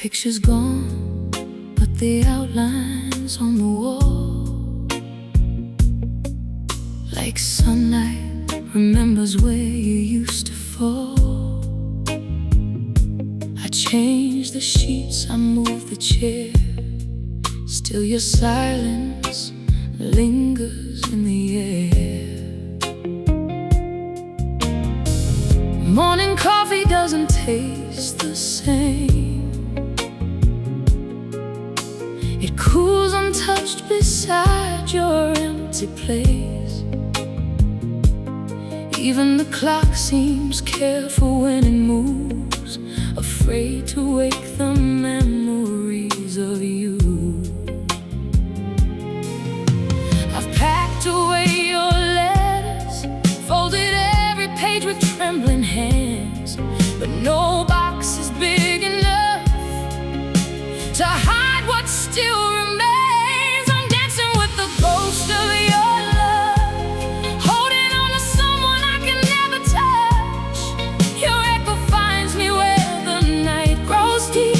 Picture's gone, but the outlines on the wall, like sunlight remembers where you used to fall. I changed the sheets, I moved the chair, still your silence lingers in the air. Morning coffee doesn't taste the same. It cools untouched beside your empty place. Even the clock seems careful when it moves, afraid to wake the memories of you. I've packed away your letters, folded every page with trembling hands, but no box is big enough to hide what still remains. I'm dancing with the ghost of your love, holding on to someone I can never touch. Your echo finds me where the night grows deep,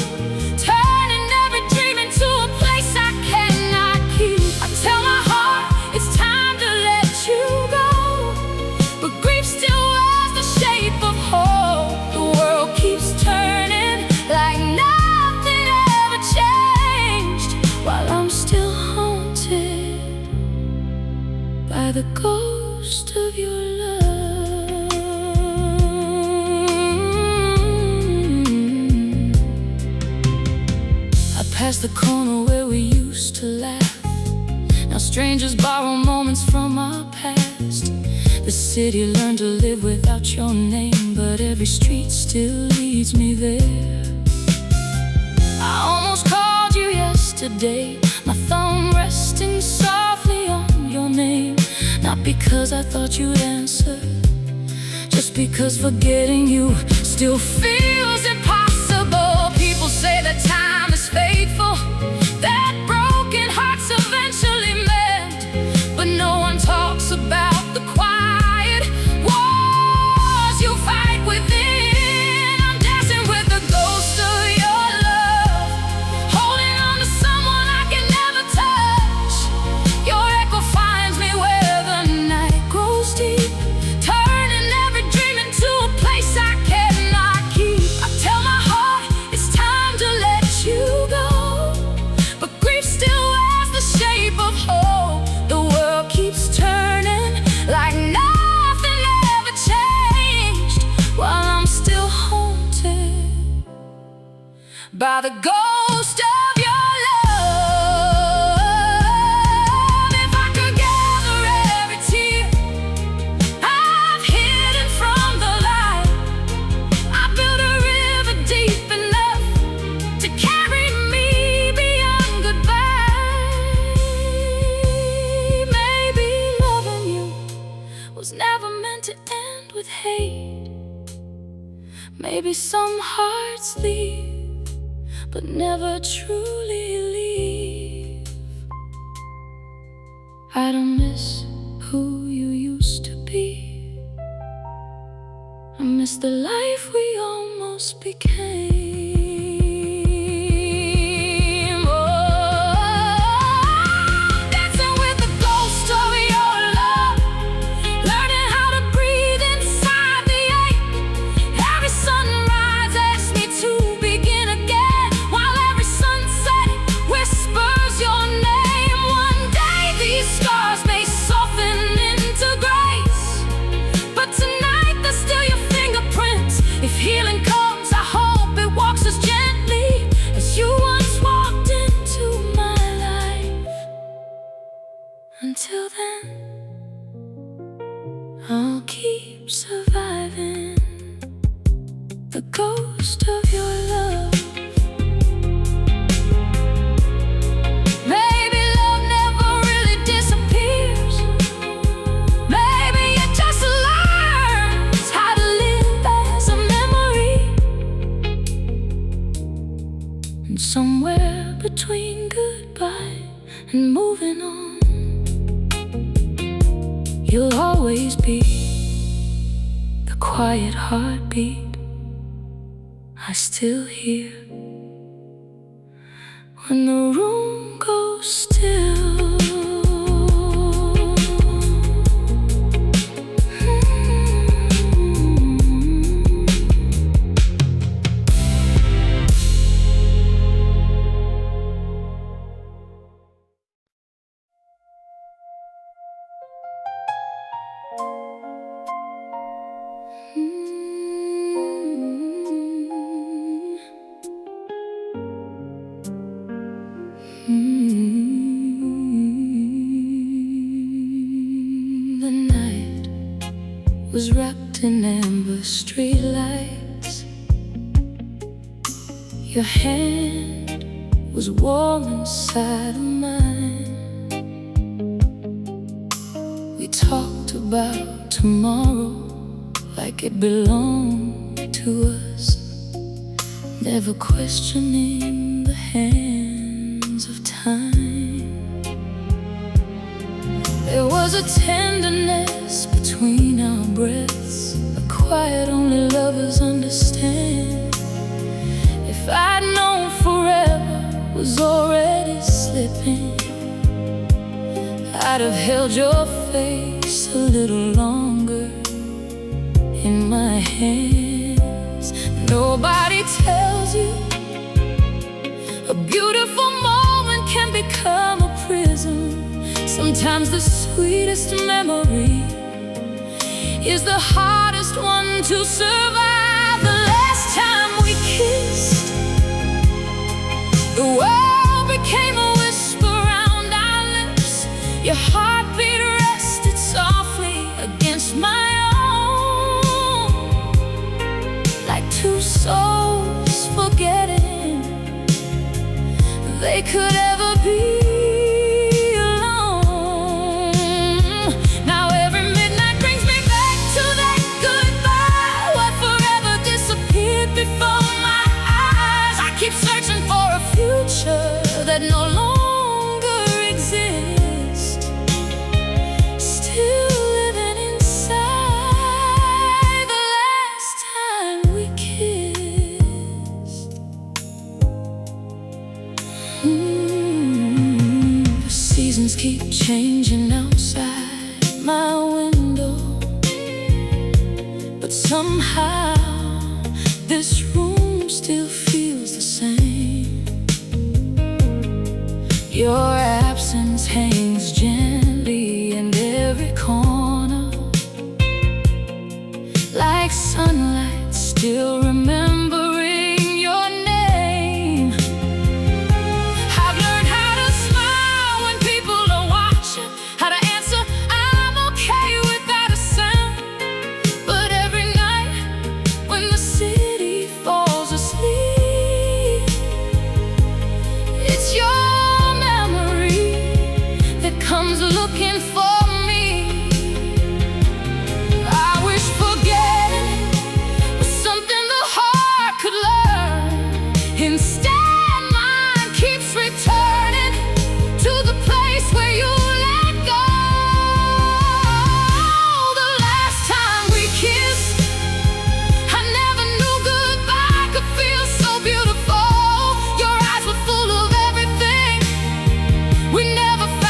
turning every dream into a place I cannot keep. I tell my heart it's time to let you go, but grief still wears the shape of hope. The world keeps turning like nothing ever changed, while I'm still haunted by the ghost of your love. I passed the corner where we used to laugh. Now strangers borrow moments from our past. The city learned to live without your name, but every street still leads me there. I almost called you yesterday, my thumb resting softly on your name. Not because I thought you'd answer, just because forgetting you still feels impossible. People say that time is faithful, that broken hearts eventually mend, but no one talks about the quiet wars you fight within. I'm dancing with the ghost of your love, holding on to someone I can never touch. Your echo finds me where the night grows deep, turning every dream into a place I cannot keep. I tell my heart it's time to let you go, but grief still wears the shape of hope. The world keeps turning like nothing ever changed, while I'm still haunted by the ghost of your love. If I could gather every tear I've hidden from the light, I built a river deep enough to carry me beyond goodbye. Maybe loving you was never meant to end with hate. Maybe some hearts leave, but never truly leave. I don't miss who you used to be, I miss the life we almost became. Oh, dancing with the ghost of your love, learning how to breathe inside the ache. Every sunrise asks me to begin again, while every sunset whispers your name. One day these scars may soften into grace, but tonight they're still your fingerprints. If healing comes, I hope it walks as gently as you once walked into my life. Until then, I'll keep surviving the ghost of your love. Maybe love never really disappears. Maybe it just learns how to live as a memory. And somewhere between goodbye and moving on, you'll always be the quiet heartbeat I still hear when the room goes still. The night was wrapped in amber streetlights. Your hand was warm inside of mine. We talked about tomorrow like it belonged to us, never questioning the hands of time. There was a tenderness between our breaths, a quiet only lovers understand. If I'd known forever was already slipping, I'd have held your face a little longer in my hands. Nobody tells you a beautiful moment can become a prison. Sometimes the sweetest memory is the hardest one to survive. The last time we kissed, the world became a whisper around our lips. Your heartbeat rested softly against my own, like two souls forgetting they could ever be. That no longer exists, still living inside the last time we kissed. The seasons keep changing outside my window, but somehow this room still feels the same. Your absence hangs gently in every corner, like sunlight still remembering your name. I've learned how to smile when people are watching, how to answer I'm okay without a sound. But every night when the city falls asleep, it's your comes looking for me. I wish forgetting was something the heart could learn. Instead, mine keeps returning to the place where you let go. The last time we kissed, I never knew goodbye could feel so beautiful. Your eyes were full of everything we never found.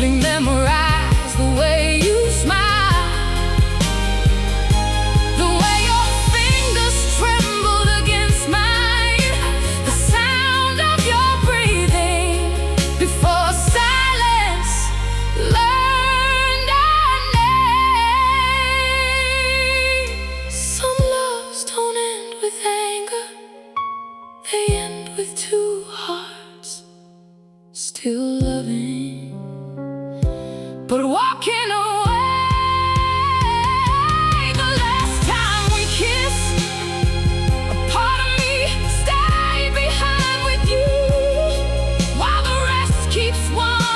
Memorize the way you smile, the way your fingers trembled against mine, the sound of your breathing before silence learned our name. Some loves don't end with anger, they end with two hearts still loving, but walking away. The last time we kissed, a part of me stayed behind with you, while the rest keeps wandering.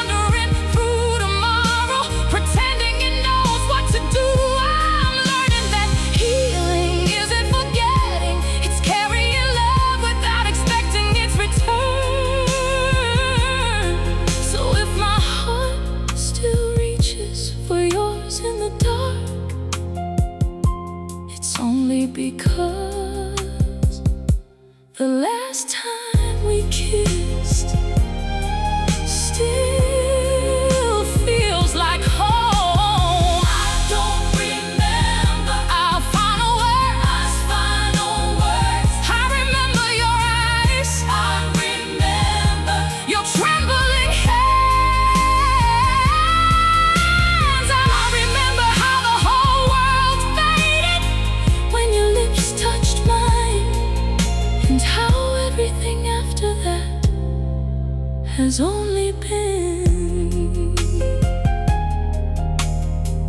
has only been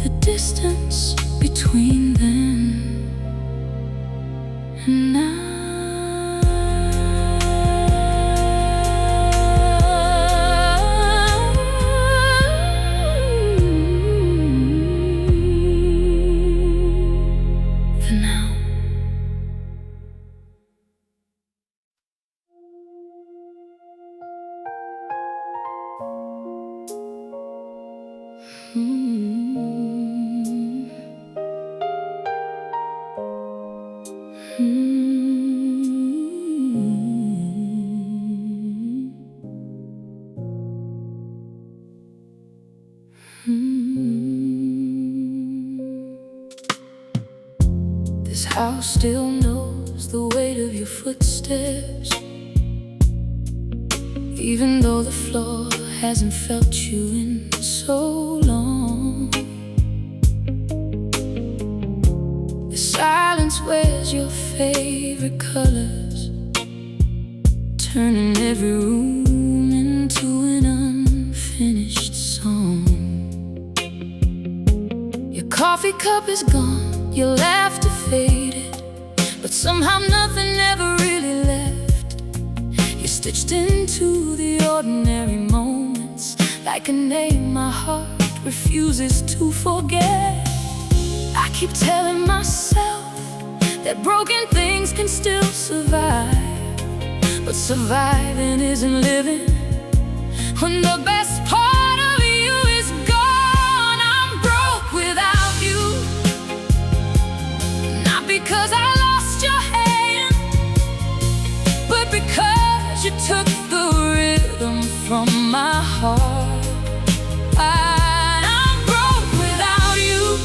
the distance between then and now. This house still knows the weight of your footsteps, even though the floor hasn't felt you in so long. The silence wears your favorite colors, turning every room into an unfinished song. Your coffee cup is gone, your laughter faded, but somehow nothing ever really left. You're stitched into the ordinary moments, like a name my heart refuses to forget. I keep telling myself that broken things can still survive, but surviving isn't living when the best part of you is gone. I'm broke without you, not because I lost your hand, but because you took the rhythm from my heart. I'm broke without you.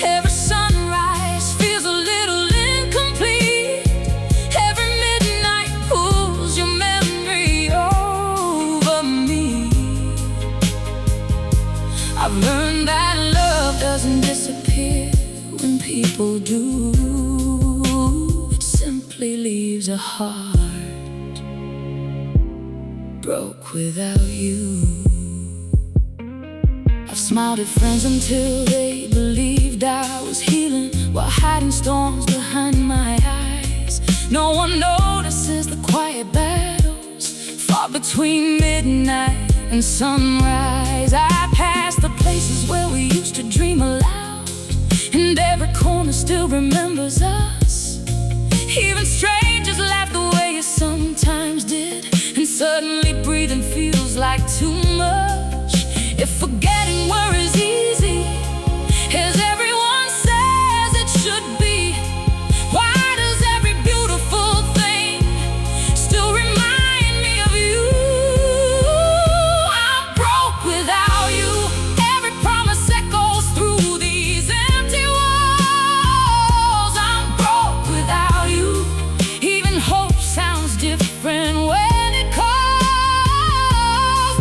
Every sunrise feels a little incomplete. Every midnight pulls your memory over me. I've learned that love doesn't disappear when people do. It simply leaves a heart broke without you. I've smiled at friends until they believed I was healing, while hiding storms behind my eyes. No one notices the quiet battles fought between midnight and sunrise. I pass the places where we used to dream aloud, and every corner still remembers us. Even strangers laugh the way you sometimes did, and suddenly breathing feels like too much. If forgetting were as easy as everyone says it should be, why does every beautiful thing still remind me of you? I'm broke without you. Every promise echoes through these empty walls. I'm broke without you. Even hope sounds different when it calls.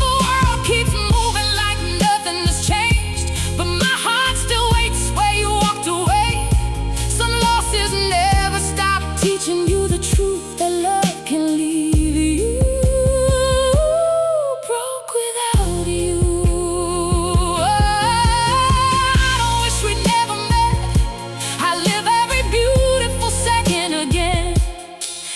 The world keeps moving like nothing has changed, but my heart still waits where you walked away. Some losses never stop teaching you the truth, that love can leave you broke without you. I don't wish we'd never met. I live every beautiful second again.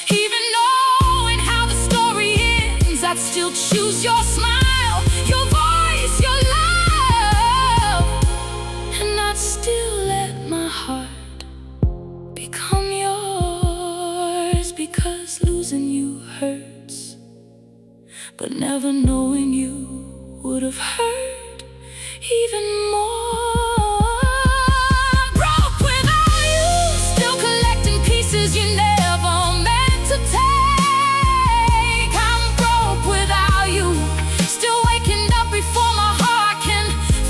Even knowing how the story ends, I'd still choose your smile, your voice, your love, and I'd still let my heart become yours, because losing you hurts, but never knowing you would have hurt even more. Broke without you, still collecting pieces you never meant to take. I'm broke without you, still waking up before my heart can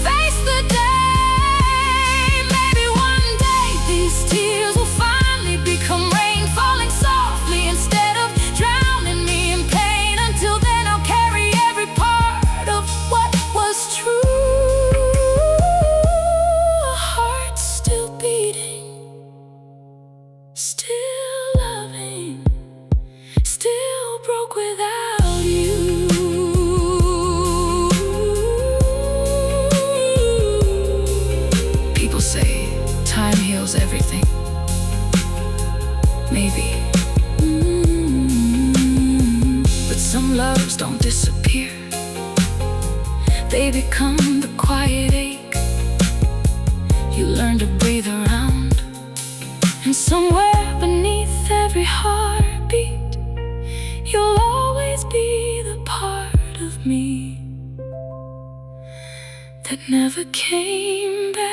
face the day. Maybe one day these tears will finally become rain falling softly instead of drowning me in pain. Until then I'll carry every part of what was true. don't disappear. They become the quiet ache you learn to breathe around. And somewhere beneath every heartbeat, you'll always be the part of me that never came back.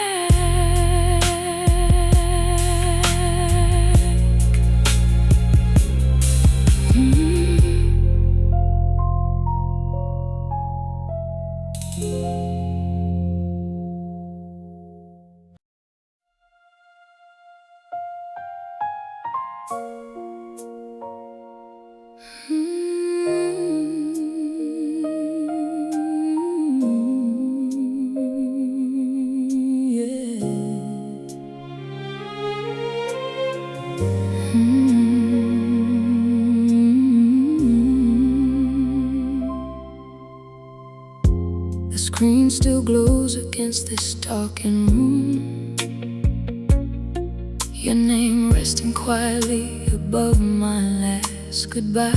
The screen still glows against this darkened room, your name resting quietly above my last goodbye.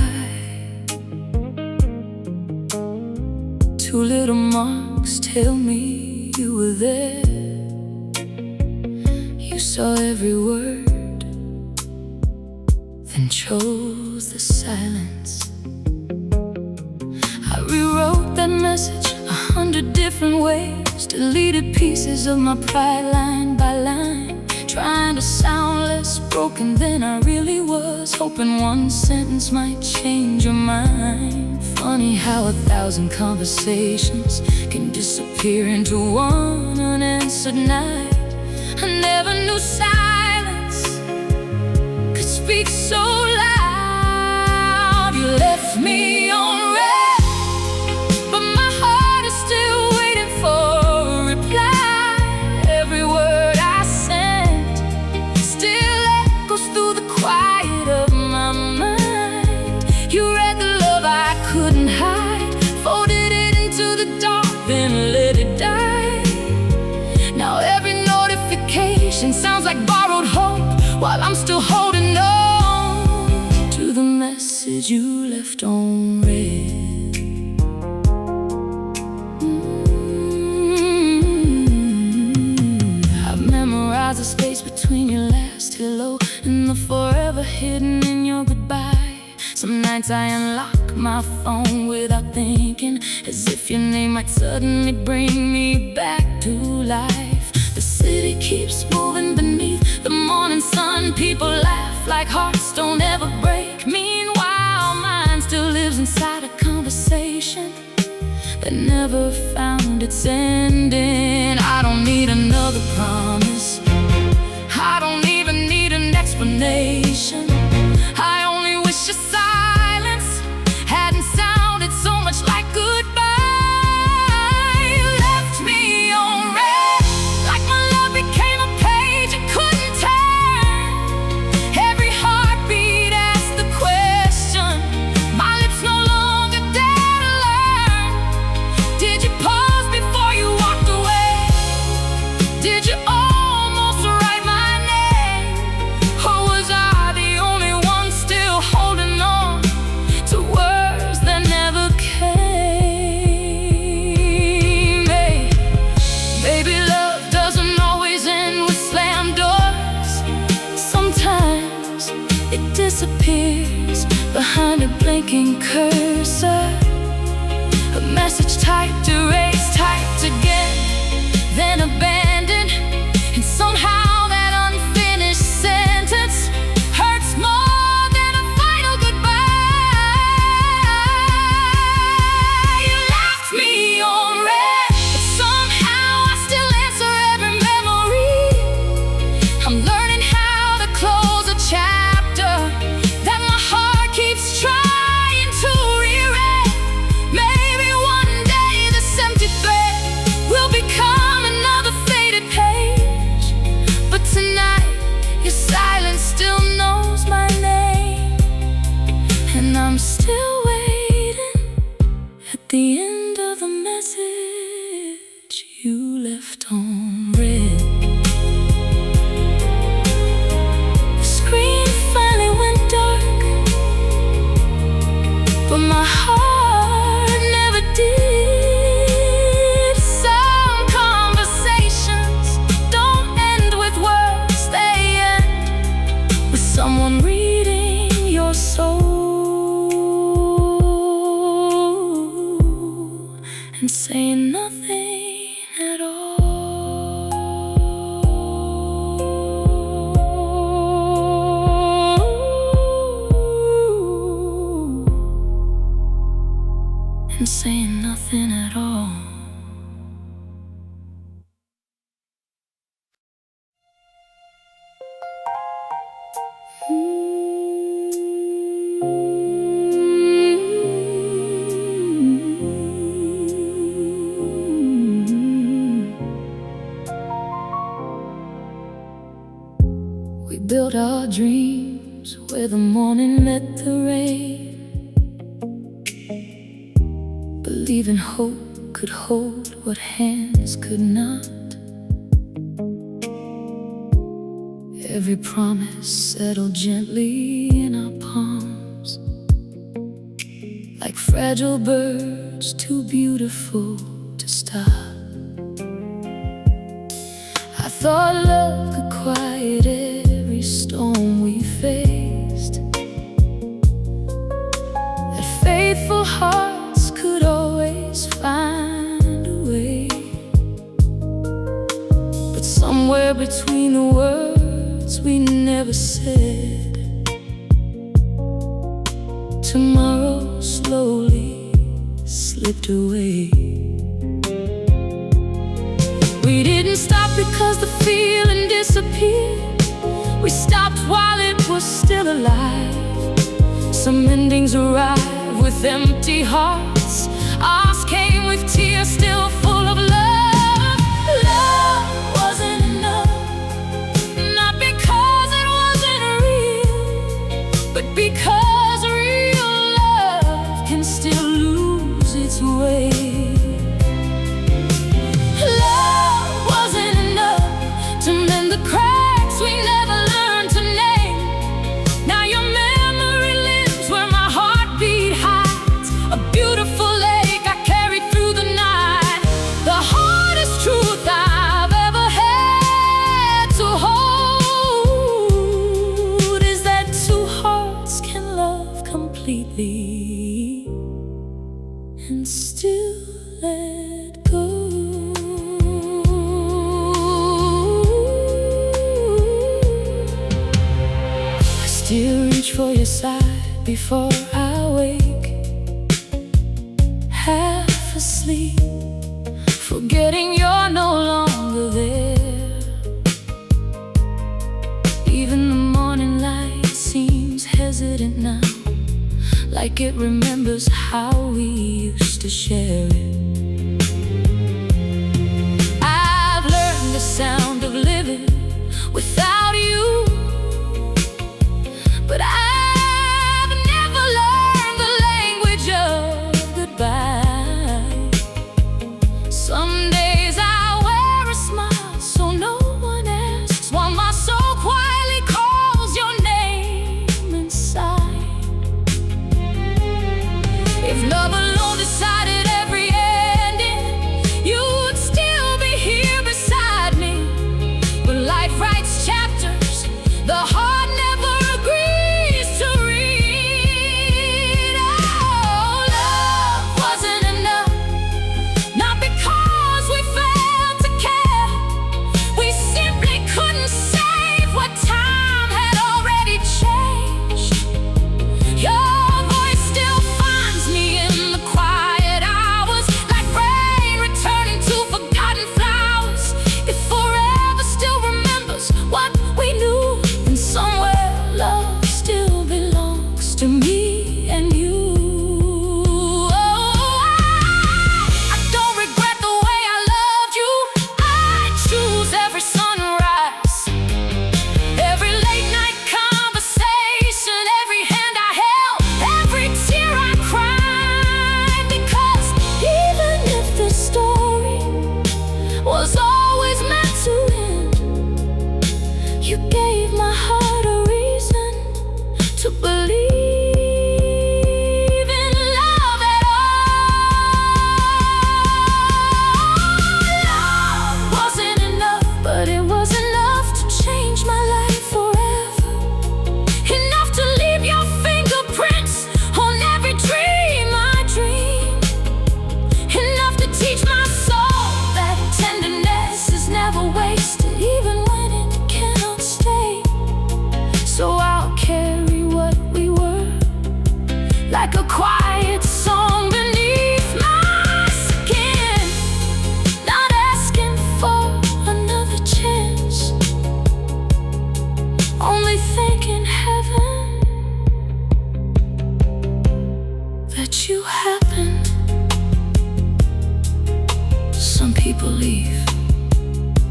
Two little marks tell me you were there. You saw every word, then chose the silence. I rewrote that message 100 different ways, deleted pieces of my pride line by line, trying to sound less broken than I really was, hoping one sentence might change your mind. Funny how 1,000 conversations can disappear into one unanswered night. I never knew silence could speak so loud. You left me on red, but my heart is still waiting for a reply. Every word I sent still echoes through the quiet of my mind. You read the love I couldn't hide, folded it into the dark, then let it die. Now every notification sounds like borrowed hope, while I'm still holding on to the message you left on red. I've memorized the space between your last hello and the forever hidden in your goodbye. Some nights I unlock my phone without thinking, as if your name might suddenly bring me back to life. The city keeps moving beneath the morning sun. People laugh like hearts don't ever break. Meanwhile, mine still lives inside a conversation that never found its ending. I don't need another promise, I don't even need an explanation. I only wish your silence hadn't sounded so much like goodbye. You left me on red, like my love became a page you couldn't turn. Every heartbeat asked the question my lips no longer dare to learn. Did you pause before you walked away? Did you almost write my name? Or was I the only one still holding on to words that never came? Hey, baby, love doesn't always end with slam doors. Sometimes it disappears behind a blinking cursor, a message typed, erased, typed again, then abandoned. And somehow that unfinished sentence hurts more than a final goodbye. You left me on red, but somehow I still answer every memory. I'm learning how to close a chapter that my heart keeps trying to reread. Maybe one day this empty thread will become another faded page, but tonight your silence still knows my name, and I'm still waiting at the end of the message you left on red. The screen finally went dark, but my heart and saying nothing at all. And saying nothing at all. We built our dreams where the morning met the rain, believing hope could hold what hands could not. Every promise settled gently in our palms, like fragile birds too beautiful to stop. I thought love could quiet every storm we faced, that faithful hearts could always find a way. But somewhere between the words we never said, tomorrow slowly slipped away. We didn't stop because the feeling disappeared. We stopped while it was still alive. Some endings arrive with empty hearts. Ours came with tears still full of love. Love wasn't enough, not because it wasn't real, but because real love can still lose its way. Love wasn't enough to mend the cracks we never learned to name. Now your memory lives where my heartbeat hides, a beautiful lake I carried through the night. The hardest truth I've ever had to hold is that two hearts can love completely and still let go. I still reach for your side before I wake, half asleep, forgetting you're no longer there. Even the morning light seems hesitant now, like it remembers how we used to share it. I've learned the sound of living without you, but I've never learned the language of goodbye. Some days I wear a smile so no one asks, while my soul quietly calls your name inside. If love alone decided every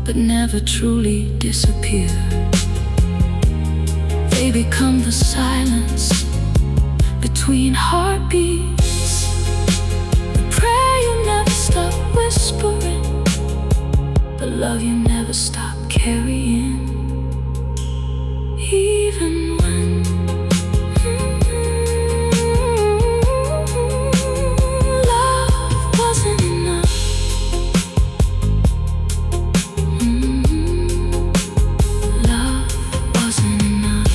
but never truly disappear. They become the silence between heartbeats, the prayer you never stop whispering, the love you never stop carrying. Even when love wasn't enough, love wasn't enough.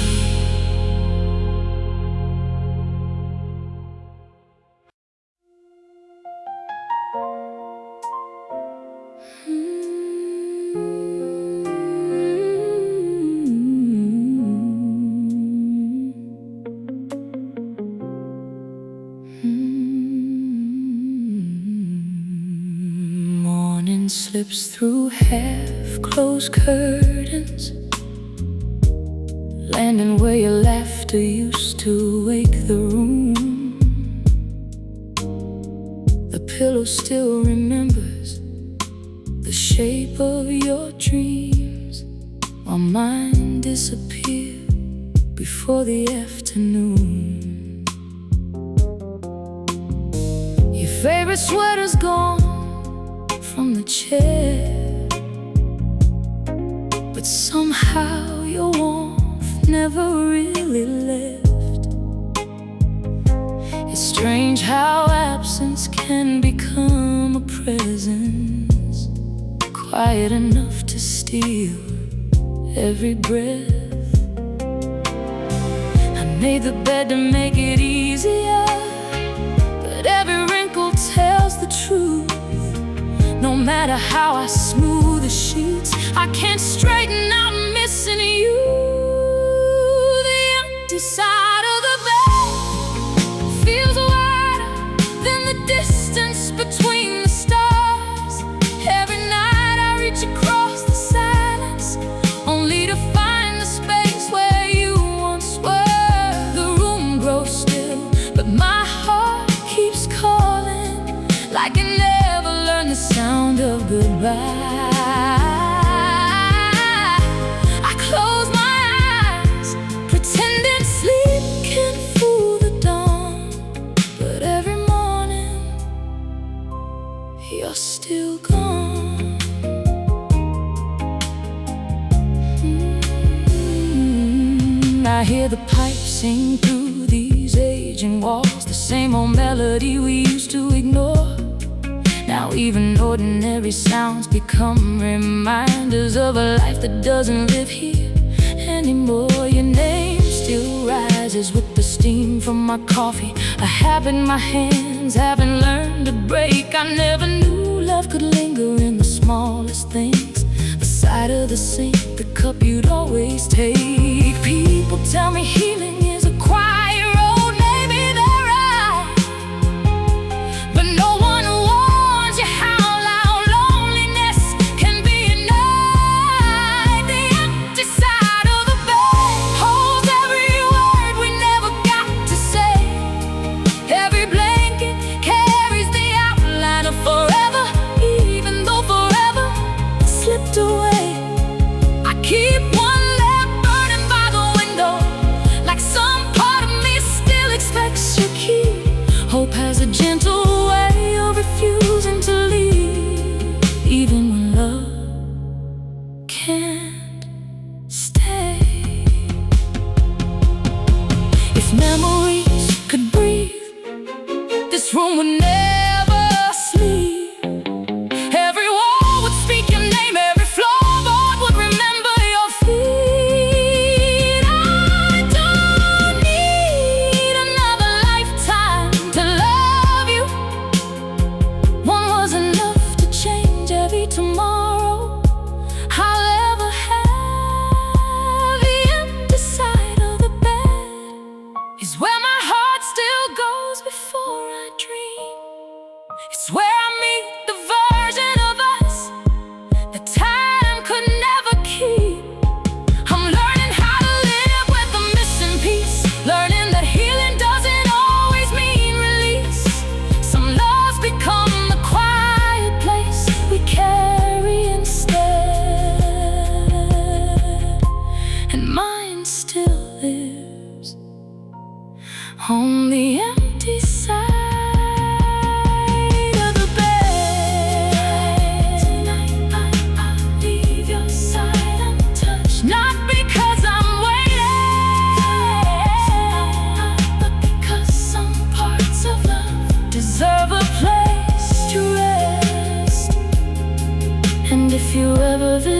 Morning slips through half-closed curtains, landing where your laughter used to wake the room. The pillow still remembers the shape of your dreams, while mine disappeared before the afternoon. Your favorite sweater's gone from the chair, but somehow your warmth never really left. It's strange how absence can become a presence, quiet enough to steal every breath. I made the bed to make it easier, but every wrinkle tells the truth. No matter how I smooth the sheets, I can't straighten out missing you. The empty side of the bed feels wider than the distance between the stars. Every night I reach across the silence, only to find the space where you once were. The room grows still, but my heart keeps calling, like it never learned the sound of goodbye. I close my eyes, pretending sleep can fool the dawn, but every morning you're still gone. I hear the pipes sing through these aging walls, the same old melody we used to ignore. Now even ordinary sounds become reminders of a life that doesn't live here anymore. Your name still rises with the steam from my coffee, a habit my hands haven't learned to break. I never knew love could linger in the smallest things, the side of the sink, the cup you'd always take. People tell me healing is a quiet road, maybe they're right, but no one warns you how loud loneliness can be at night. The empty side of the bed holds every word we never got to say. Every blanket carries the outline of forever, even though forever slipped away. I keep one lamp burning by the window, like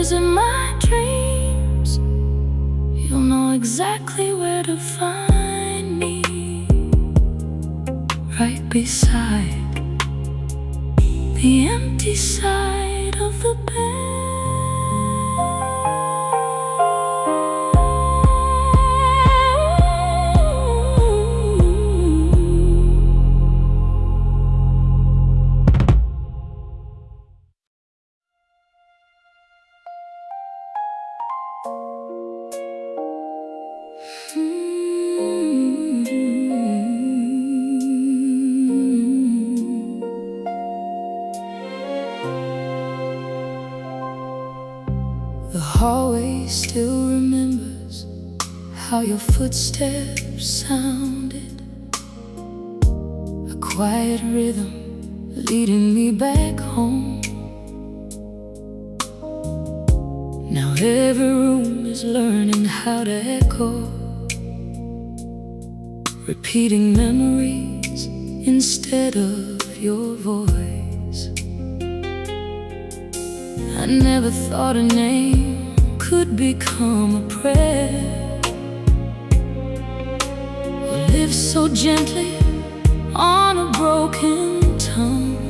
visit my dreams, you'll know exactly where to find me, right beside the empty side of the bed. The hallway still remembers how your footsteps sounded, a quiet rhythm leading me back home. Now every room is learning how to echo, repeating memories instead of your voice. I never thought a name could become a prayer, or live so gently on a broken tongue.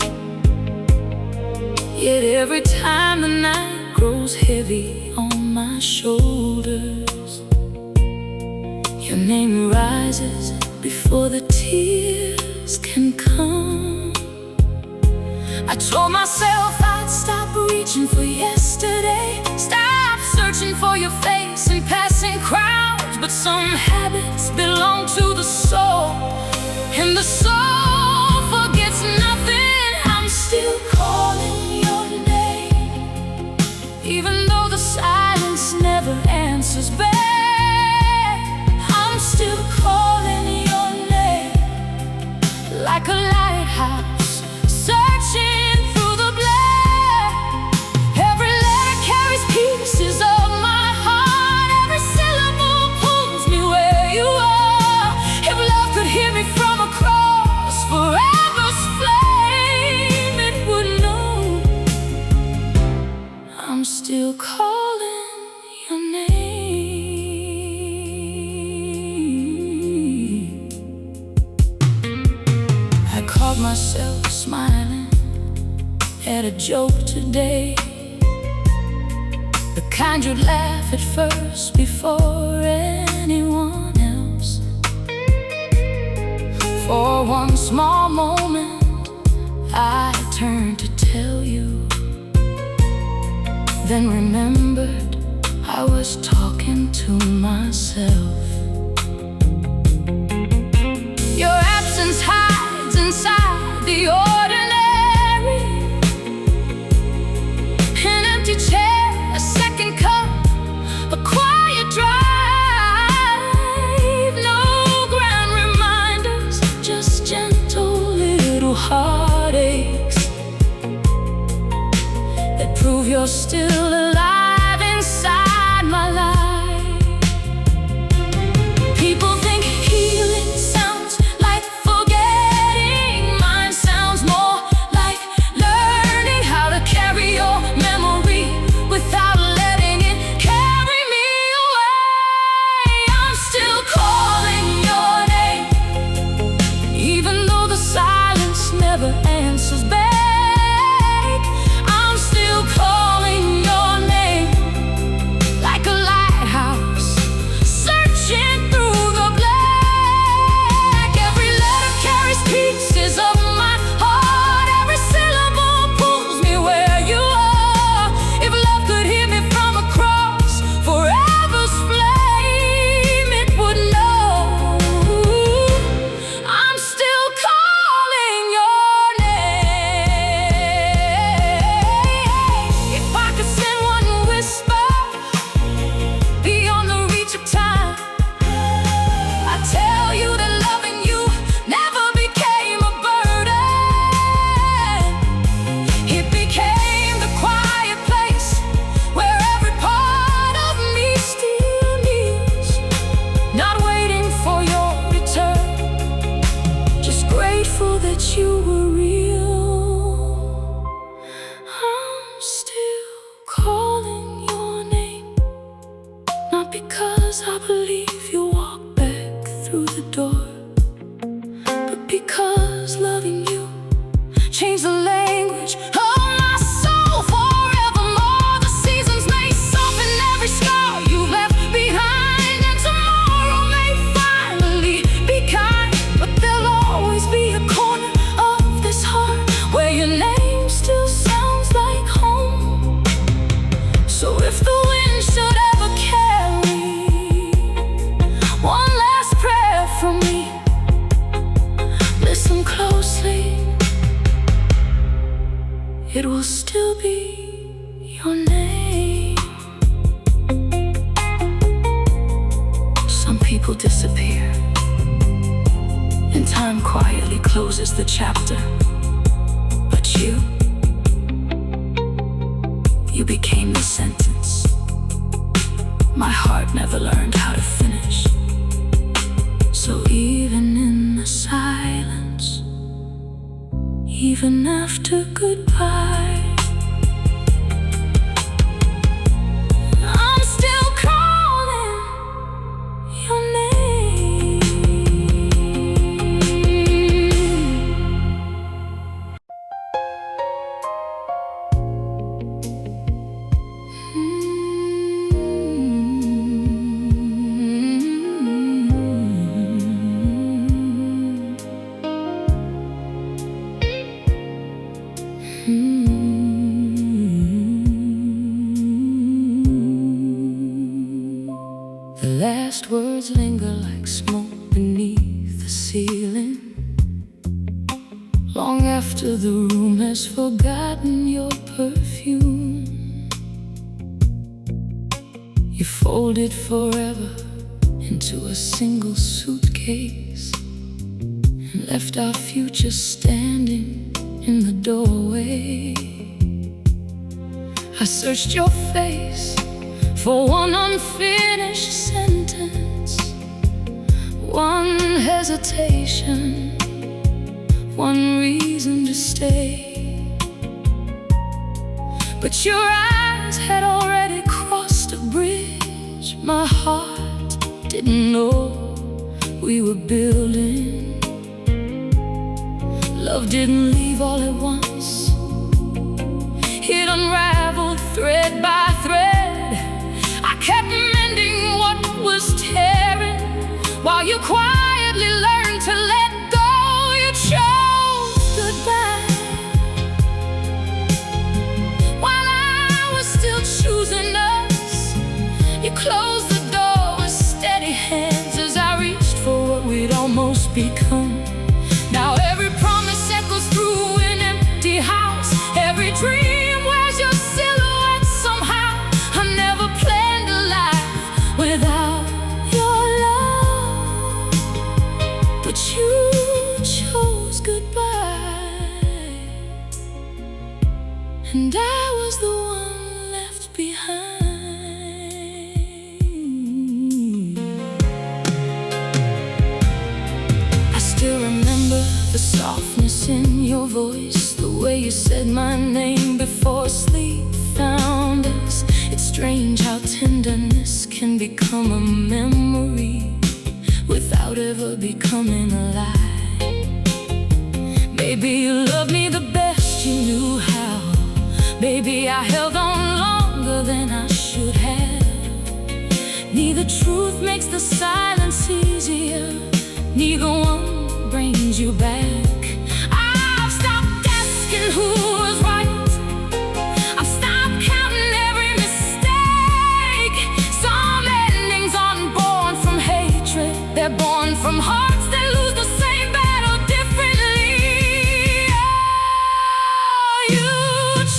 Yet every time the night grows heavy on my shoulders, your name rises before the tears can come. I told myself I'd stop reaching for yesterday, stop searching for your face in passing crowds. But some habits belong to the soul, and the soul forgets nothing. I'm still calling your name, even though the silence never answers back. I'm still calling your name, like a lighthouse searching through the black. Every letter carries pieces of my heart, every syllable pulls me where you are. If love could hear me from across forever's flame, it would know I'm still calling your name. I caught myself smiling at a joke today, the kind you'd laugh at first before anyone else. For one small moment I turned to tell you, then remembered I was talking to myself. Your absence hides inside the ordinary, an empty chair, a second cup, a quiet drive. No grand reminders, just gentle little heartaches that prove you're still alive inside my life. People think healing sounds like forgetting. Mine sounds more like learning how to carry your memory without letting it carry me away. I'm still calling your name, even though the silence never answers back. I'm still calling your name. language of my soul forevermore. The seasons may soften every scar you left behind, and tomorrow may finally be kind, but there'll always be a corner of this heart where your name still sounds like home. So if the wind should ever carry one last prayer from me, listen closely. It will still be your name. Some people disappear, and time quietly closes the chapter. But you became the sentence my heart never learned how to finish. So even in the silence, even after goodbye, I'm still calling your name. The last words linger like smoke beneath the ceiling, long after the room has forgotten your perfume. You folded forever into a single suitcase and left our future standing in the doorway. I searched your face for one unfinished sentence, one hesitation, one reason to stay. But your eyes had already crossed a bridge my heart didn't know we were building. Love didn't leave all at once. It unraveled thread by thread. I kept mending what was tearing, while you quietly learned to let go. You chose goodbye, while I was still choosing us. You closed the door with steady hands as I reached for what we'd almost become. Now every promise echoes through an empty house. Every dream wears your silhouette somehow. I never planned a life without your love, but you chose goodbye, and I was the one left behind. I still remember the softness in your voice, the way you said my name before sleep found us. It's strange how tenderness can become a memory without ever becoming a lie. Maybe you loved me the best you knew how. Maybe I held on longer than I should have. Neither truth makes the silence easier, neither one brings you back. I've stopped asking who was right. I've stopped counting every mistake. Some endings aren't born from hatred, they're born from hearts that lose the same battle differently. Oh, you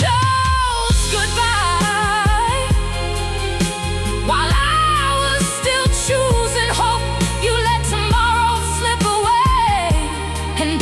chose goodbye, while I was still choosing hope. You let tomorrow slip away, and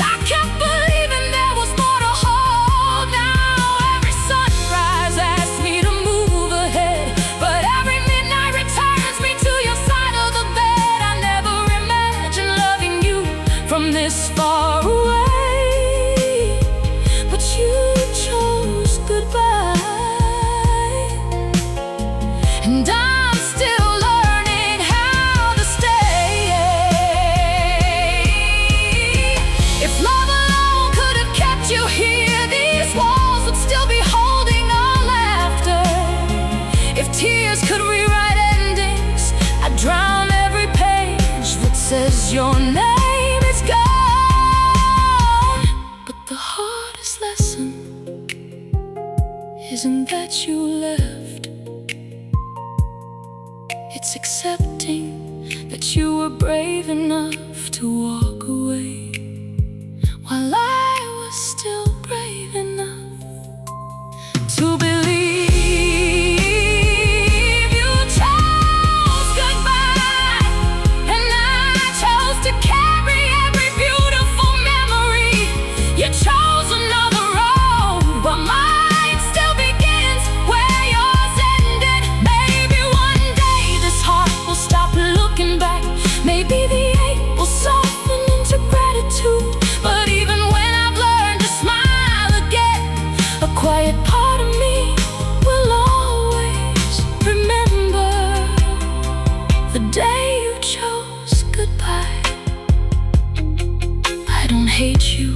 isn't that you left. It's accepting that you were brave enough to walk away while I was still brave enough to believe you chose goodbye, and I chose to carry every beautiful memory. You chose another road, but mine still begins where yours ended. Maybe one day this heart will stop looking back. Maybe the ache will soften into gratitude. But even when I've learned to smile again, a quiet part of me will always remember the day you chose goodbye. I don't hate you.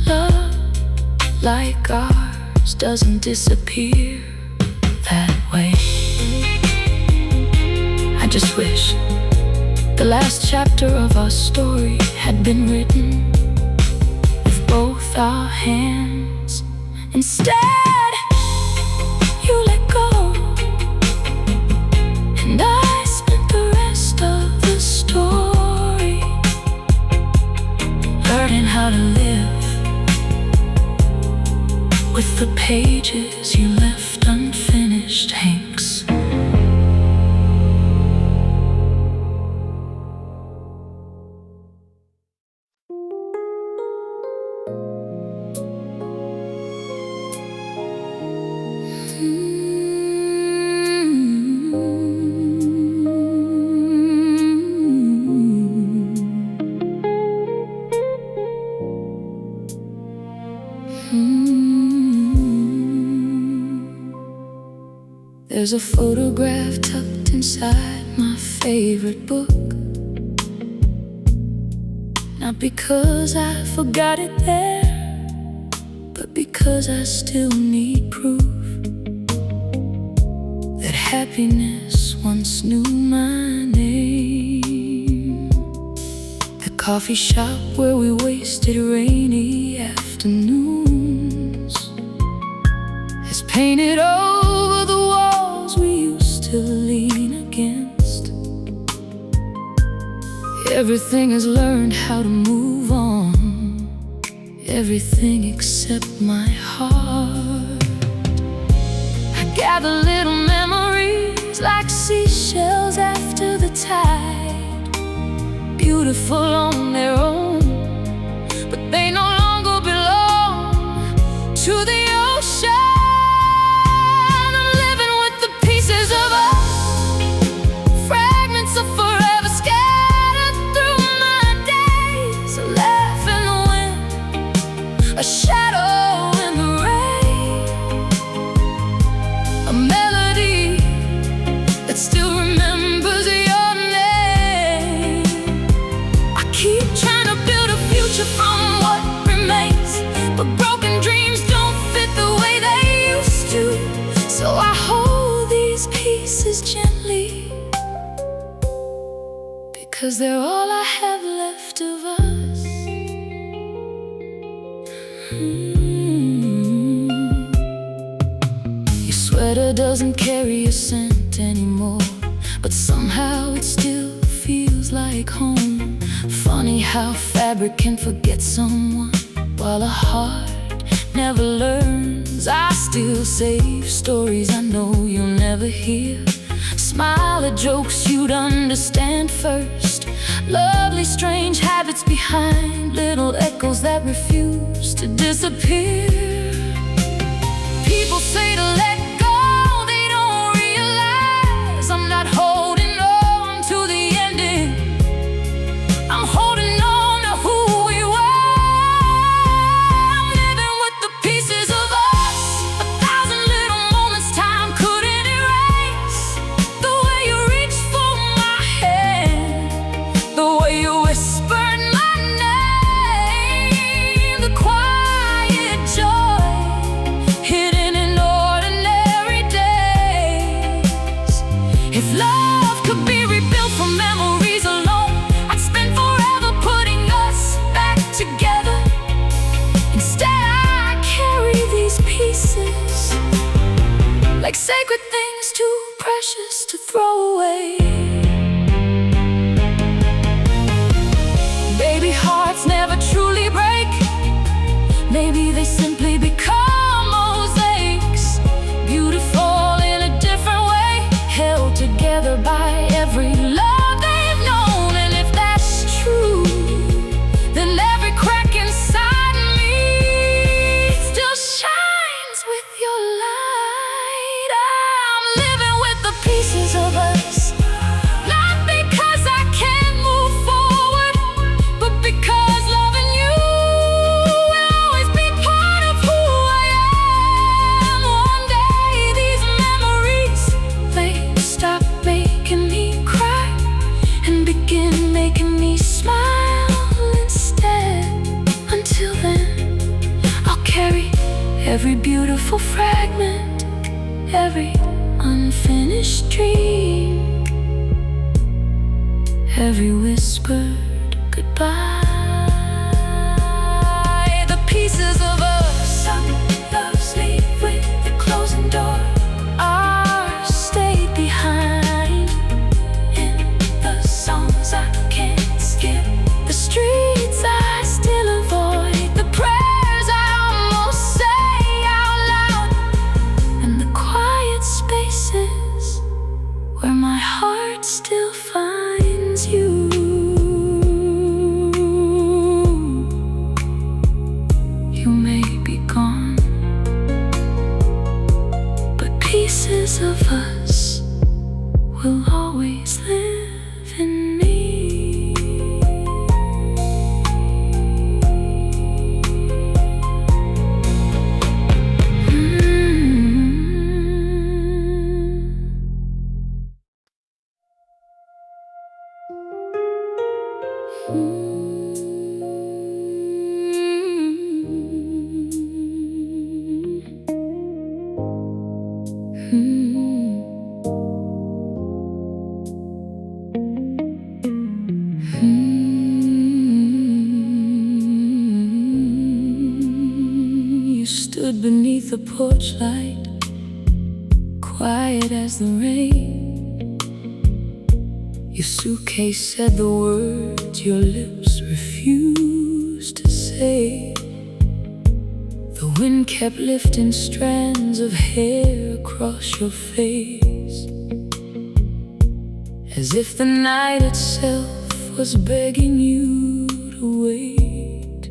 Love like ours doesn't disappear that way. I just wish the last chapter of our story had been written with both our hands. Instead, you let go, and I spent the rest of the story learning how to live with the pages you left unfinished, Hanks. There's a photograph tucked inside my favorite book. Not because I forgot it there, but because I still need proof that happiness once knew my name. The coffee shop where we wasted rainy afternoons is painted over the walls we used to lean against. Everything has learned how to move on, everything except my heart. I gather little memories like seashells after the tide, beautiful on their own, but they no longer belong to the ocean. I'm living with the pieces of us, fragments of forever scattered through my days. A laugh in the wind, a shadow in the rain, a melody that still remembers your name. I keep trying to build a future from what remains, but broken dreams don't fit the way they used to. So I hold these pieces gently, because they're all I have left of us. Your sweater doesn't carry a scent anymore, but somehow it still feels like home. Funny how fabric can forget someone while a heart never learns. I still save stories I know you'll never hear, smile at jokes you'd understand first. Lovely strange habits behind little echoes that refuse to disappear. People say to let go, they don't realize I'm not holding on to the ending. I'm holding on to who we were. I'm living with the pieces of us, 1,000 little moments time couldn't erase. The way you reached for my hand, the way you whispered my name, the quiet joy hidden in ordinary like sacred things too precious to throw away. Baby hearts never truly break. Maybe they simply become mosaics, beautiful in a different way, held together by every love they've known. And if that's true, then every crack inside me still shines with your light. I'm living with the pieces of us, not because I can't move forward, but because loving you will always be part of who I am. One day these memories, they stop making me cry and begin making me smile instead. Until then, I'll carry every beautiful fragment, every unfinished dream, every whispered goodbye. The pieces of us, some loves leave with the closing door, ours stayed behind in the songs I can't skip, the streets I still avoid, the prayers I almost say out loud, and the quiet spaces where my heart still finds you. You may be gone, but pieces of us will always live in me. You stood beneath the porch light, quiet as the rain. Your suitcase said the words your lips refused to say. The wind kept lifting strands of hair across your face, as if the night itself was begging you to wait.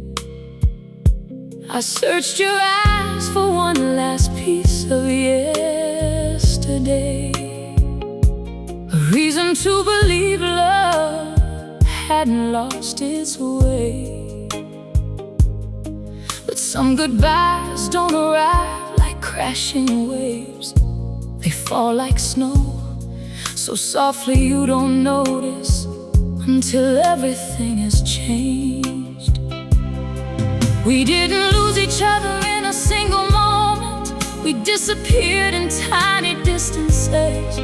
I searched your eyes for one last piece of yesterday, a reason to believe love hadn't lost its way. But some goodbyes don't arrive like crashing waves. They fall like snow, so softly you don't notice until everything has changed. We didn't lose each other in a single moment. We disappeared in tiny distances.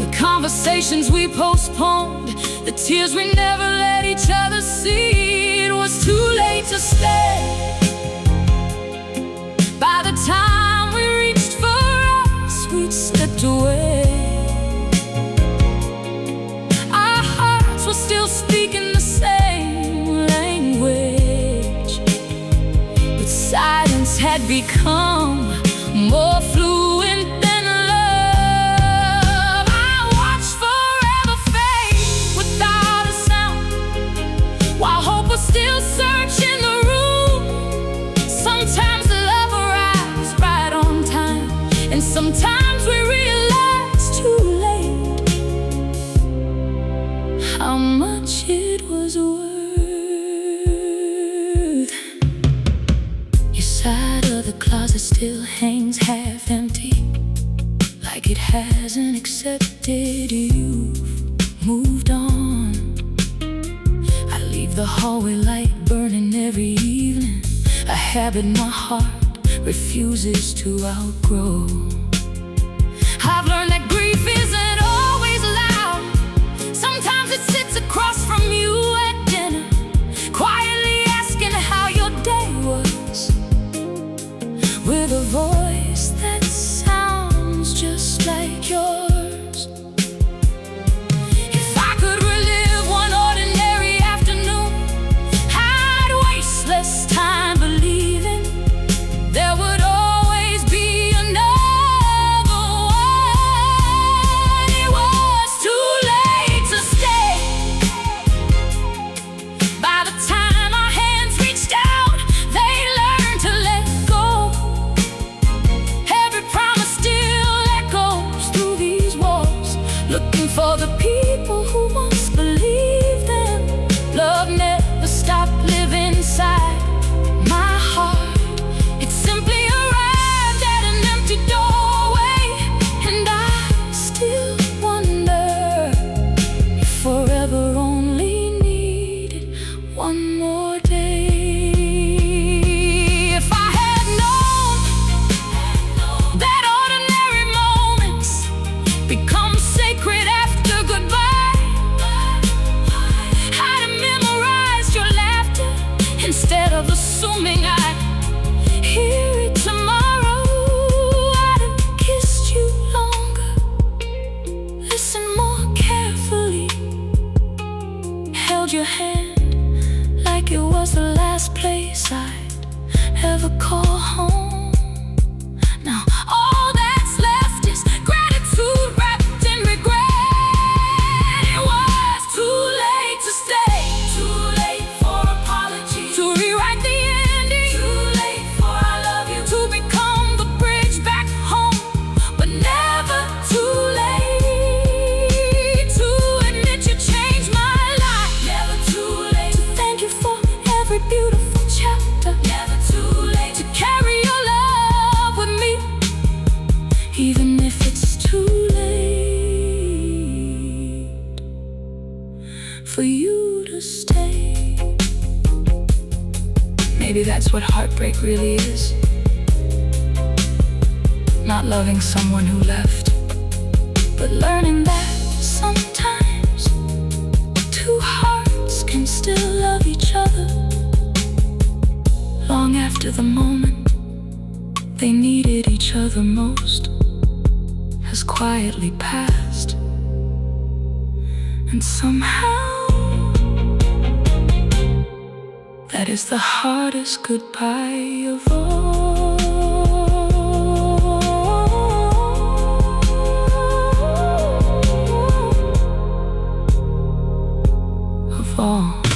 The conversations we postponed, the tears we never let each other see. It was too late to stay. By the time we reached for us, we'd slipped away. Our hearts were still speaking the same language, but silence had become more fluent than love. I watched forever fade without a sound, while hope was still searching the room. Sometimes love arrives right on time, and sometimes we realize too late how much it was worth. Your side of the closet still hangs half empty, like it hasn't accepted you've moved on. I leave the hallway light burning every evening, a habit my heart refuses to outgrow. I've learned that grief isn't always loud. Sometimes it sits across from you at dinner, quietly asking how your day was, with a voice that sounds is what heartbreak really is. Not loving someone who left, but learning that sometimes two hearts can still love each other long after the moment they needed each other most has quietly passed. And somehow that is the hardest goodbye of all. Of all.